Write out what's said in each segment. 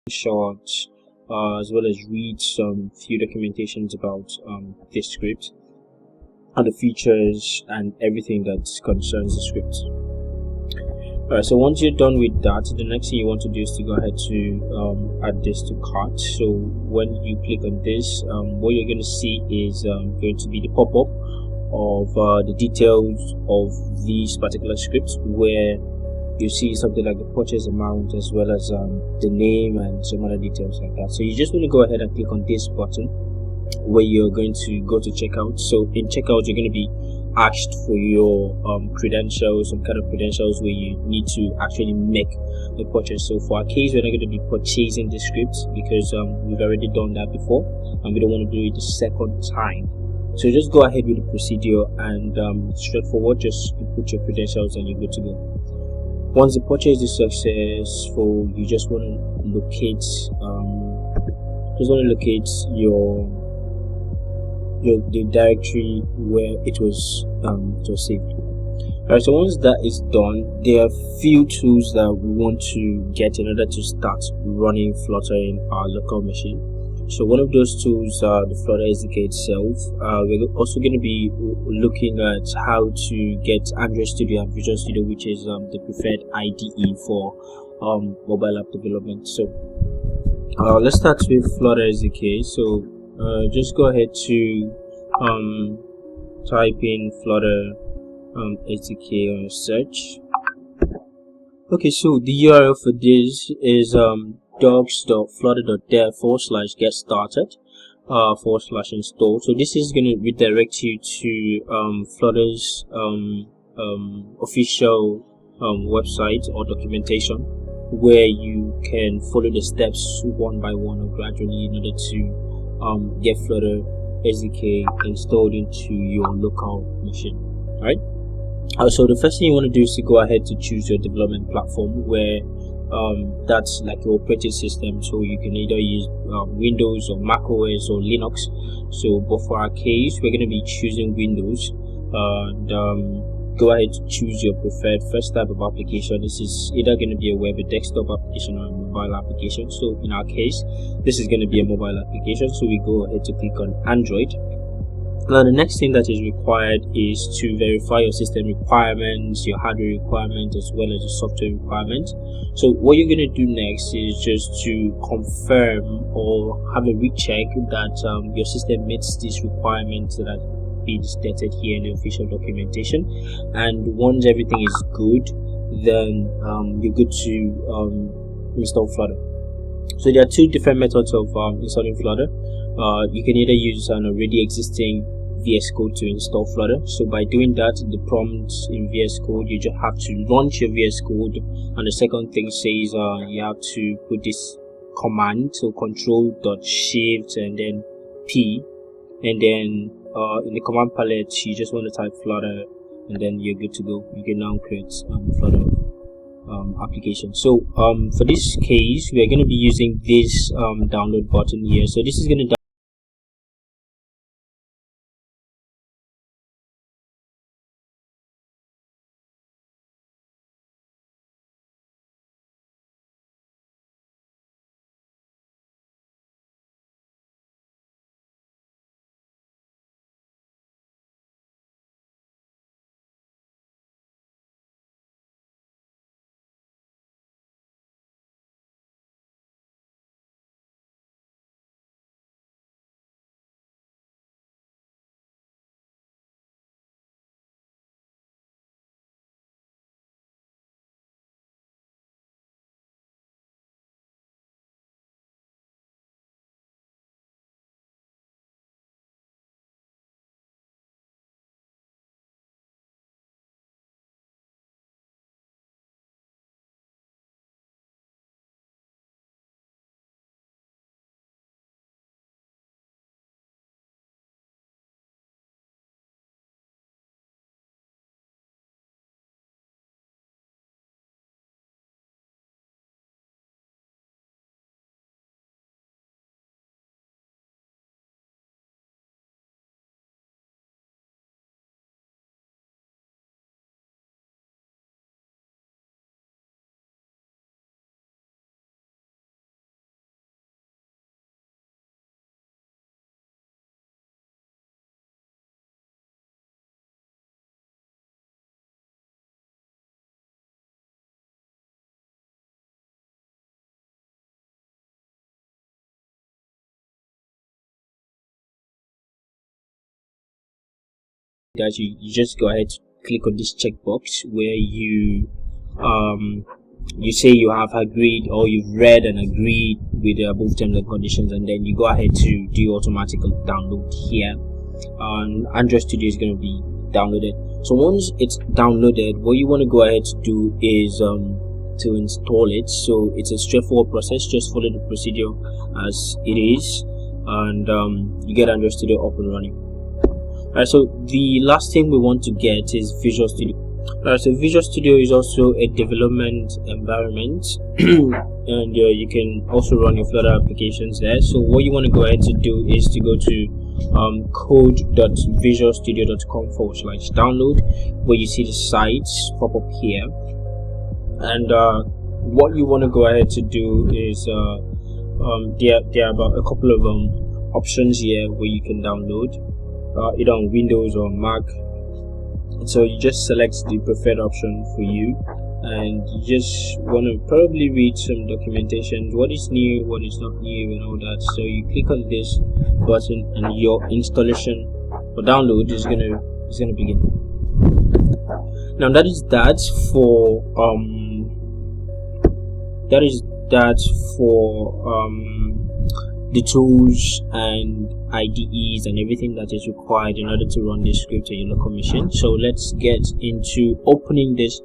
short, as well as read some few documentations about this script and the features and everything that concerns the script. Alright, so once you're done with that, the next thing you want to do is to go ahead to add this to cart. So when you click on this, what you're going to see is going to be the pop-up of the details of these particular scripts, where you see something like the purchase amount as well as the name and some other details like that. So you just want to go ahead and click on this button where you're going to go to checkout. So in checkout, you're going to be asked for your credentials, some kind of credentials where you need to actually make the purchase. So for our case, we're not going to be purchasing the scripts because we've already done that before and we don't want to do it the second time. So just go ahead with the procedure and straightforward, just put your credentials and you're good to go. Once the purchase is successful, you just want to locate the directory where it was saved. Alright, so once that is done, there are few tools that we want to get in order to start running Flutter in our local machine. So one of those tools are the Flutter SDK itself. We're also going to be looking at how to get Android Studio and Visual Studio, which is the preferred IDE for mobile app development. So let's start with Flutter SDK. So just go ahead to type in Flutter SDK on search. Okay, so the URL for this is docs.flutter.dev/get-started/install. So this is going to redirect you to Flutter's official website or documentation, where you can follow the steps one by one or gradually in order to get Flutter SDK installed into your local machine. Alright. So the first thing you want to do is to go ahead to choose your development platform, where that's like your operating system. So you can either use Windows or Mac OS or Linux. So but for our case, we're going to be choosing Windows. Go ahead to choose your preferred first type of application. This is either going to be a web, a desktop application, or a mobile application. So in our case, this is going to be a mobile application, so we go ahead to click on Android. Now the next thing that is required is to verify your system requirements, your hardware requirements, as well as your software requirements. So what you're going to do next is just to confirm or have a recheck that your system meets these requirements that are being stated here in the official documentation. And once everything is good, then you're good to install Flutter. So there are two different methods of installing Flutter. You can either use an already existing VS Code to install Flutter. So by doing that, the prompt in VS Code, you just have to launch your VS Code, and the second thing says you have to put this command, so Control.Shift and then P, and then in the command palette you just want to type Flutter, and then you're good to go. You can now create Flutter application. So for this case, we are going to be using this download button here. So this is going to that you just go ahead to click on this checkbox where you say you have agreed, or you've read and agreed with the above terms and conditions, and then you go ahead to do automatic download here, and Android Studio is going to be downloaded. So once it's downloaded, what you want to go ahead to do is to install it. So it's a straightforward process. Just follow the procedure as it is, and you get Android Studio up and running. Alright, so the last thing we want to get is Visual Studio. Alright, so Visual Studio is also a development environment and you can also run your Flutter applications there. So what you want to go ahead to do is to go to code.visualstudio.com/download, where you see the sites pop up here, and what you want to go ahead to do is there are about a couple of options here where you can download, either on Windows or Mac. So you just select the preferred option for you, and you just want to probably read some documentation, what is new, what is not new, and all that. So you click on this button and your installation or download is gonna begin. Now that is that for the tools and IDEs and everything that is required in order to run this script on your local machine. So let's get into opening this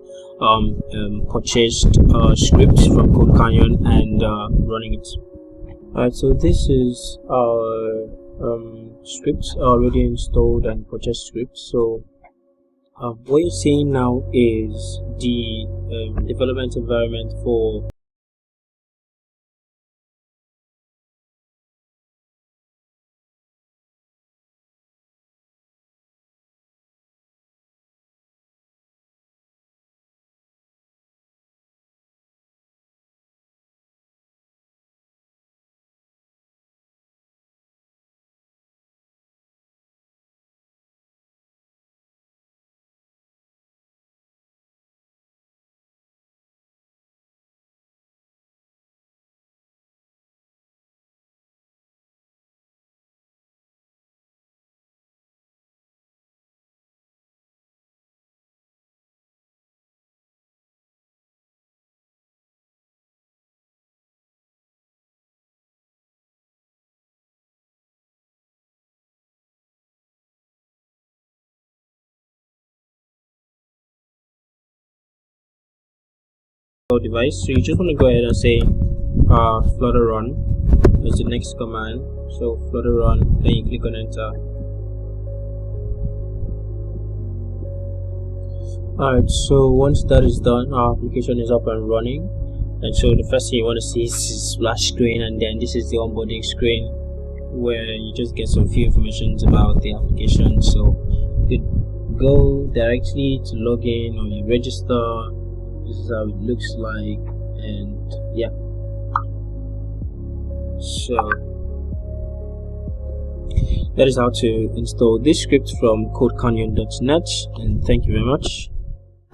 purchased script from Code Canyon and running it. Alright, so this is our script already installed and purchased script. So what you're seeing now is the development environment for device. So you just want to go ahead and say Flutter run is the next command. So Flutter run, then you click on enter. Alright, so once that is done, our application is up and running. And so the first thing you want to see is this splash screen, and then this is the onboarding screen where you just get some few information about the application. So you go directly to login, or you register. This is how it looks like, and yeah. So that is how to install this script from codecanyon.net, and thank you very much.